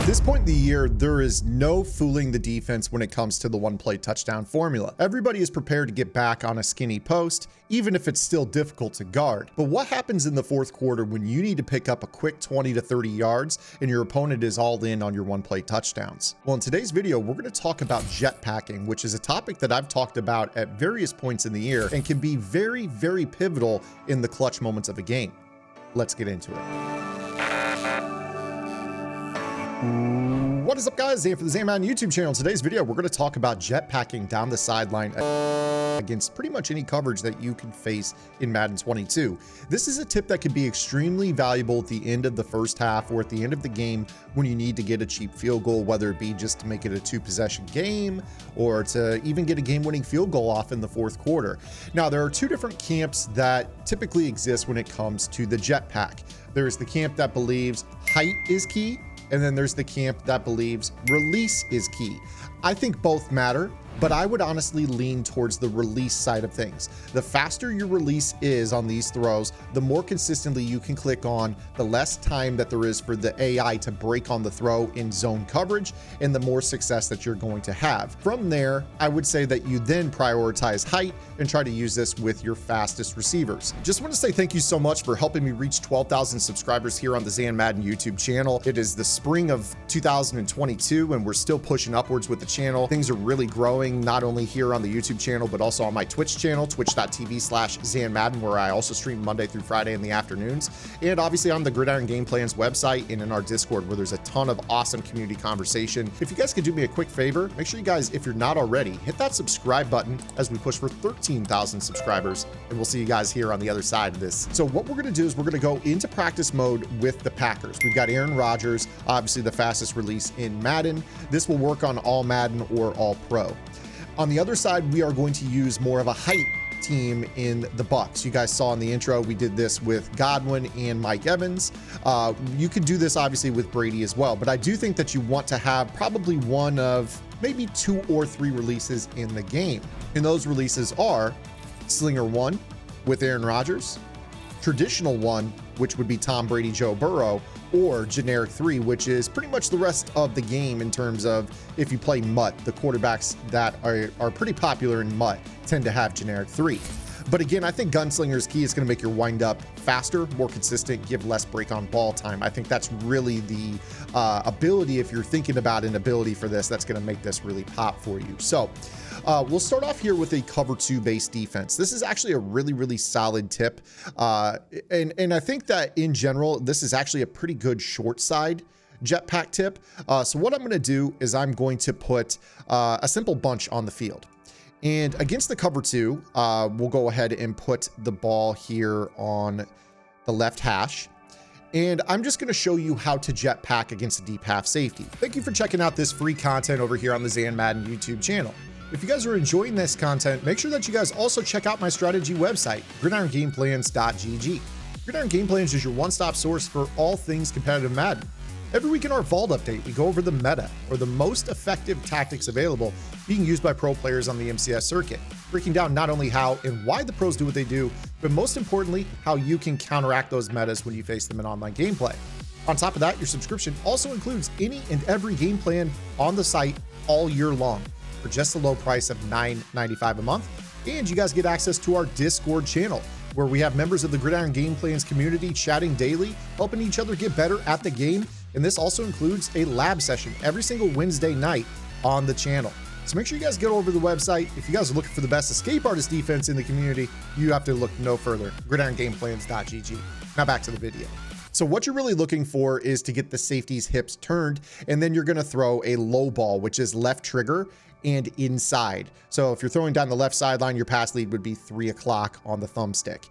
this point in the year, there is no fooling the defense when it comes to the one-play touchdown formula. Everybody is prepared to get back on a skinny post, even if it's still difficult to guard. But what happens in the fourth quarter when you need to pick up a quick 20 to 30 yards and your opponent is all in on your one-play touchdowns? Well, in today's video, we're going to talk about jetpacking, which is a topic that I've talked about at various points in the year and can be very, very pivotal in the clutch moments of a game. Let's get into it. What is up, guys? Zan for the Madden YouTube channel. In today's video, we're going to talk about jetpacking down the sideline against pretty much any coverage that you can face in Madden 22. This is a tip that could be extremely valuable at the end of the first half or at the end of the game when you need to get a cheap field goal, whether it be just to make it a 2-possession game or to even get a game-winning field goal off in the fourth quarter. Now, there are two different camps that typically exist when it comes to the jetpack. There's the camp that believes height is key, and then there's the camp that believes release is key. I think both matter, but I would honestly lean towards the release side of things. The faster your release is on these throws, the more consistently you can click on, the less time that there is for the AI to break on the throw in zone coverage, and the more success that you're going to have. From there, I would say that you then prioritize height and try to use this with your fastest receivers. Just want to say thank you so much for helping me reach 12,000 subscribers here on the Zan Madden YouTube channel. It is the spring of 2022 and we're still pushing upwards with the channel. Things are really growing, not only here on the YouTube channel, but also on my Twitch channel, twitch.tv/Zan Madden, where I also stream Monday through Friday in the afternoons. And obviously on the Gridiron Game Plans website and in our Discord, where there's a ton of awesome community conversation. If you guys could do me a quick favor, make sure you guys, if you're not already, hit that subscribe button as we push for 13,000 subscribers. And we'll see you guys here on the other side of this. So what we're going to do is we're going to go into practice mode with the Packers. We've got Aaron Rodgers, obviously the fastest release in Madden. This will work on all Madden or all Pro. On the other side, we are going to use more of a height team in the Bucs. You guys saw in the intro, we did this with Godwin and Mike Evans. You could do this obviously with Brady as well, but I do think that you want to have probably one of maybe 2 or 3 releases in the game. And those releases are Slinger 1 with Aaron Rodgers, Traditional 1, which would be Tom Brady, Joe Burrow, or Generic 3, which is pretty much the rest of the game in terms of if you play MUT, the quarterbacks that are pretty popular in MUT tend to have Generic 3. But again, I think Gunslinger's key is going to make your windup faster, more consistent, give less break on ball time. I think that's really the ability, if you're thinking about an ability for this, that's going to make this really pop for you. So we'll start off here with a cover 2 base defense. This is actually a really, really solid tip. And I think that in general, this is actually a pretty good short side jetpack tip. So what I'm going to do is I'm going to put a simple bunch on the field. And against the cover 2, we'll go ahead and put the ball here on the left hash. And I'm just going to show you how to jetpack against a deep half safety. Thank you for checking out this free content over here on the Zan Madden YouTube channel. If you guys are enjoying this content, make sure that you guys also check out my strategy website, gridirongameplans.gg. Gridiron Game Plans is your one-stop source for all things competitive Madden. Every week in our Vault update, we go over the meta, or the most effective tactics available being used by pro players on the MCS circuit, breaking down not only how and why the pros do what they do, but most importantly, how you can counteract those metas when you face them in online gameplay. On top of that, your subscription also includes any and every game plan on the site all year long for just a low price of $9.95 a month. And you guys get access to our Discord channel, where we have members of the Gridiron Game Plans community chatting daily, helping each other get better at the game. And this also includes a lab session every single Wednesday night on the channel. So make sure you guys get over to the website. If you guys are looking for the best escape artist defense in the community, you have to look no further. gridirongameplans.gg. Now back to the video. So what you're really looking for is to get the safety's hips turned, and then you're going to throw a low ball, which is left trigger and inside. So if you're throwing down the left sideline, your pass lead would be 3 o'clock on the thumbstick.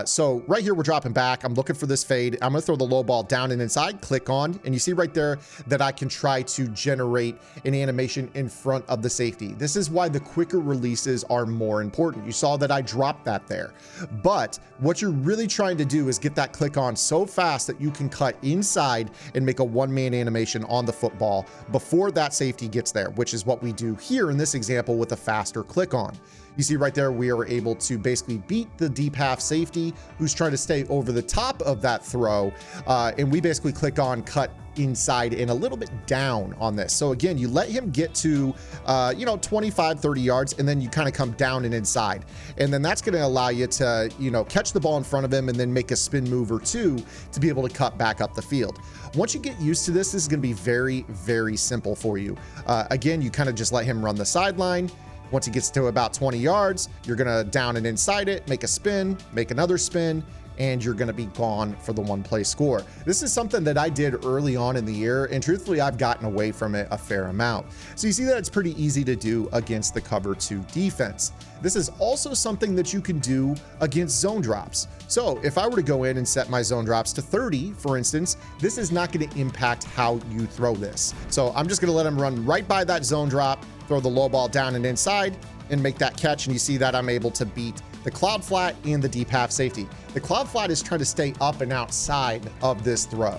So right here, we're dropping back. I'm looking for this fade. I'm going to throw the low ball down and inside, click on, and you see right there that I can try to generate an animation in front of the safety. This is why the quicker releases are more important. You saw that I dropped that there. But what you're really trying to do is get that click on so fast that you can cut inside and make a one-man animation on the football before that safety gets there, which is what we do here in this example with a faster click on. You see right there, we are able to basically beat the deep half safety who's trying to stay over the top of that throw. And we basically click on, cut inside and a little bit down on this. So again, you let him get to, 25, 30 yards, and then you kind of come down and inside. And then that's going to allow you to, catch the ball in front of him and then make a spin move or two to be able to cut back up the field. Once you get used to this is going to be very, very simple for you. Again, you kind of just let him run the sideline. Once he gets to about 20 yards, you're going to down and inside it, make a spin, make another spin, and you're going to be gone for the one-play score. This is something that I did early on in the year, and truthfully, I've gotten away from it a fair amount. So you see that it's pretty easy to do against the cover 2 defense. This is also something that you can do against zone drops. So if I were to go in and set my zone drops to 30, for instance, this is not going to impact how you throw this. So I'm just going to let him run right by that zone drop, throw the low ball down and inside, and make that catch. And you see that I'm able to beat the cloud flat and the deep half safety. The cloud flat is trying to stay up and outside of this throw.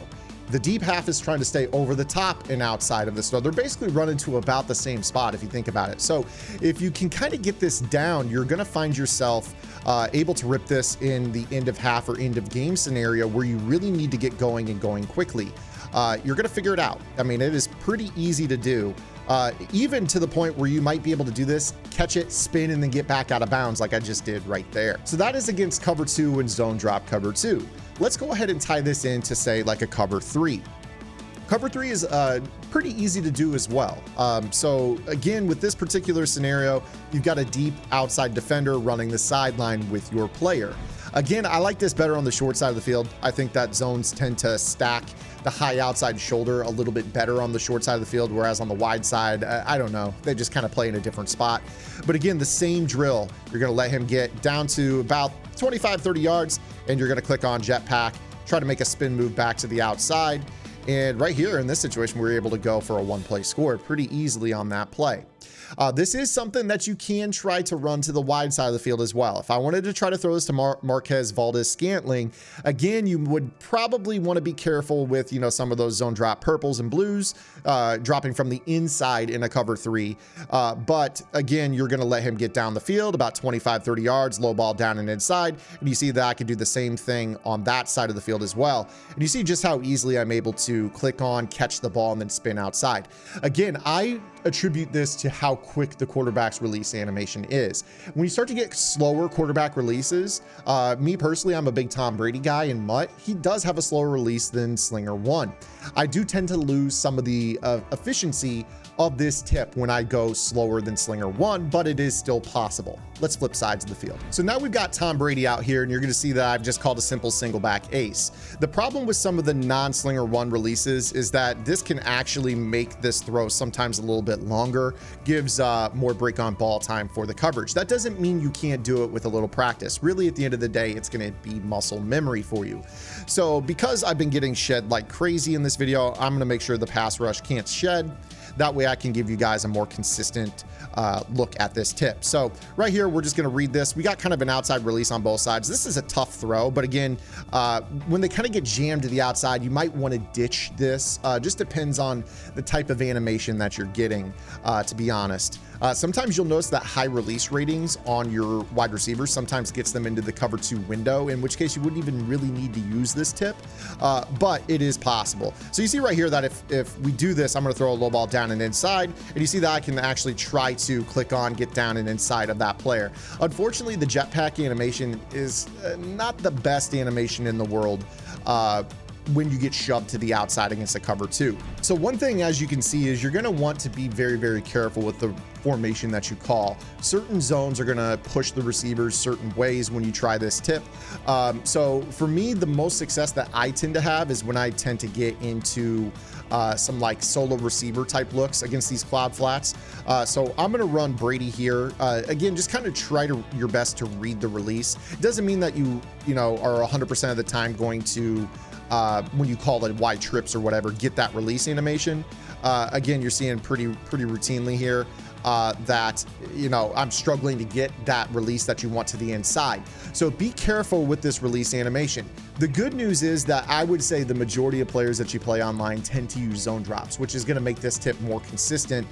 The deep half is trying to stay over the top and outside of this throw. They're basically running to about the same spot if you think about it. So if you can kind of get this down, you're going to find yourself able to rip this in the end of half or end of game scenario where you really need to get going and going quickly. You're going to figure it out. I mean, it is pretty easy to do. Even to the point where you might be able to do this, catch it, spin, and then get back out of bounds like I just did right there. So that is against cover 2 and zone drop cover 2. Let's go ahead and tie this into, say, like a cover 3. Cover 3 is pretty easy to do as well. So again, with this particular scenario, you've got a deep outside defender running the sideline with your player. Again, I like this better on the short side of the field. I think that zones tend to stack the high outside shoulder a little bit better on the short side of the field, whereas on the wide side, I don't know, they just kind of play in a different spot. But again, the same drill. You're going to let him get down to about 25, 30 yards, and you're going to click on jetpack, try to make a spin move back to the outside. And right here in this situation, we were able to go for a one-play score pretty easily on that play. This is something that you can try to run to the wide side of the field as well. If I wanted to try to throw this to Marquez Valdez-Scantling, again, you would probably want to be careful with, some of those zone drop purples and blues dropping from the inside in a cover 3. But again, you're going to let him get down the field about 25, 30 yards, low ball down and inside. And you see that I can do the same thing on that side of the field as well. And you see just how easily I'm able to click on, catch the ball, and then spin outside. Again, I attribute this to how quick the quarterback's release animation is. When you start to get slower quarterback releases, me personally, I'm a big Tom Brady guy, and Mutt, he does have a slower release than Slinger 1. I do tend to lose some of the efficiency of this tip when I go slower than Slinger 1, but it is still possible. Let's flip sides of the field. So now we've got Tom Brady out here, and you're going to see that I've just called a simple single back ace. The problem with some of the non-Slinger 1 releases is that this can actually make this throw sometimes a little bit longer, gives more break on ball time for the coverage. That doesn't mean you can't do it with a little practice. Really, at the end of the day, it's going to be muscle memory for you. So because I've been getting shed like crazy in this video, I'm going to make sure the pass rush can't shed. That way I can give you guys a more consistent look at this tip. So right here, we're just going to read this. We got kind of an outside release on both sides. This is a tough throw, but again, when they kind of get jammed to the outside, you might want to ditch this. Just depends on the type of animation that you're getting, to be honest. Sometimes you'll notice that high release ratings on your wide receivers sometimes gets them into the cover 2 window, in which case you wouldn't even really need to use this tip, but it is possible. So you see right here that if we do this, I'm going to throw a low ball down and inside, and you see that I can actually try to click on, get down and inside of that player. Unfortunately, the jetpack animation is not the best animation in the world when you get shoved to the outside against a cover 2. So one thing, as you can see, is you're going to want to be very, very careful with the formation that you call. Certain zones are going to push the receivers certain ways when you try this tip. So for me, the most success that I tend to have is when I tend to get into some like solo receiver type looks against these cloud flats. So I'm going to run Brady here. Again, just kind of try your best to read the release. It doesn't mean that you are 100% of the time going to when you call it wide trips or whatever, get that release animation. Again, you're seeing pretty routinely here that, I'm struggling to get that release that you want to the inside. So be careful with this release animation. The good news is that I would say the majority of players that you play online tend to use zone drops, which is going to make this tip more consistent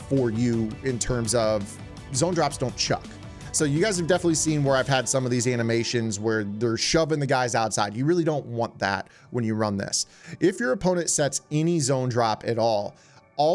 for you in terms of zone drops don't chuck. So you guys have definitely seen where I've had some of these animations where they're shoving the guys outside. You really don't want that when you run this. If your opponent sets any zone drop at all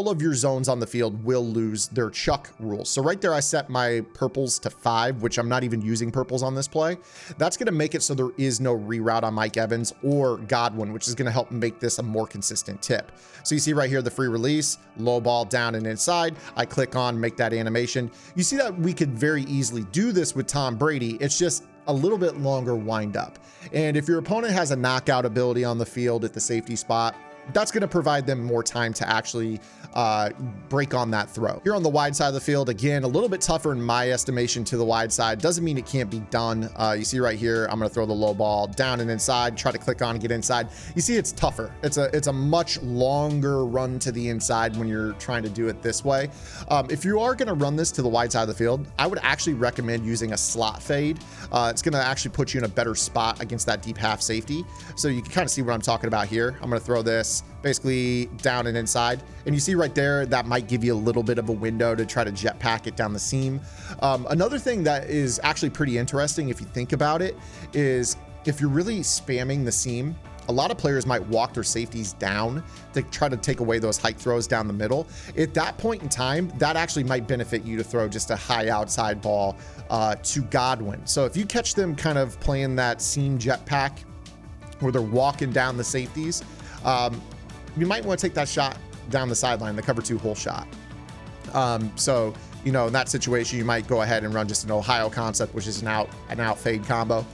of your zones on the field will lose their chuck rules. So right there, I set my purples to 5, which I'm not even using purples on this play. That's going to make it so there is no reroute on Mike Evans or Godwin, which is going to help make this a more consistent tip. So you see right here, the free release, low ball down and inside. I click on, make that animation. You see that we could very easily do this with Tom Brady. It's just a little bit longer wind up. And if your opponent has a knockout ability on the field at the safety spot, that's going to provide them more time to actually break on that throw. Here on the wide side of the field, again, a little bit tougher in my estimation to the wide side. Doesn't mean it can't be done. You see right here, I'm going to throw the low ball down and inside, try to click on, get inside. You see it's tougher. It's a much longer run to the inside when you're trying to do it this way. If you are going to run this to the wide side of the field, I would actually recommend using a slot fade. It's going to actually put you in a better spot against that deep half safety. So you can kind of see what I'm talking about here. I'm going to throw this basically down and inside, and you see right there that might give you a little bit of a window to try to jetpack it down the seam. Another thing that is actually pretty interesting if you think about it is if you're really spamming the seam, a lot of players might walk their safeties down to try to take away those height throws down the middle. At that point in time, that actually might benefit you to throw just a high outside ball to Godwin. So if you catch them kind of playing that seam jetpack where they're walking down the safeties, you might want to take that shot down the sideline, the cover 2 hole shot. So, you know, in that situation, you might go ahead and run just an Ohio concept, which is an out fade combo,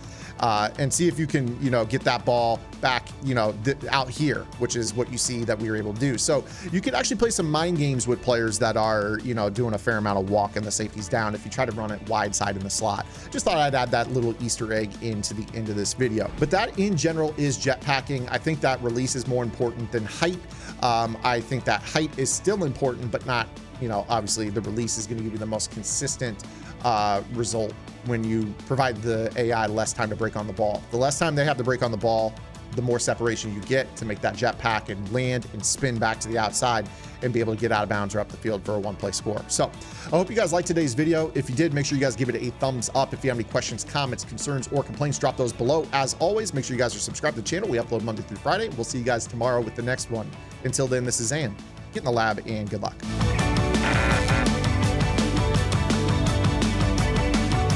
and see if you can, you know, get that ball back, you know, out here, which is what you see that we were able to do. So you can actually play some mind games with players that are, you know, doing a fair amount of walking the safeties down if you try to run it wide side in the slot. Just thought I'd add that little Easter egg into the end of this video. But that in general is jetpacking. I think that release is more important than height. I think that height is still important, but not, you know, obviously the release is going to give you the most consistent result when you provide the AI less time to break on the ball. The less time they have to break on the ball, the more separation you get to make that jetpack and land and spin back to the outside and be able to get out of bounds or up the field for a one-play score. So I hope you guys liked today's video. If you did, make sure you guys give it a thumbs up. If you have any questions, comments, concerns, or complaints, drop those below. As always, make sure you guys are subscribed to the channel. We upload Monday through Friday. We'll see you guys tomorrow with the next one. Until then, this is Zan. Get in the lab and good luck.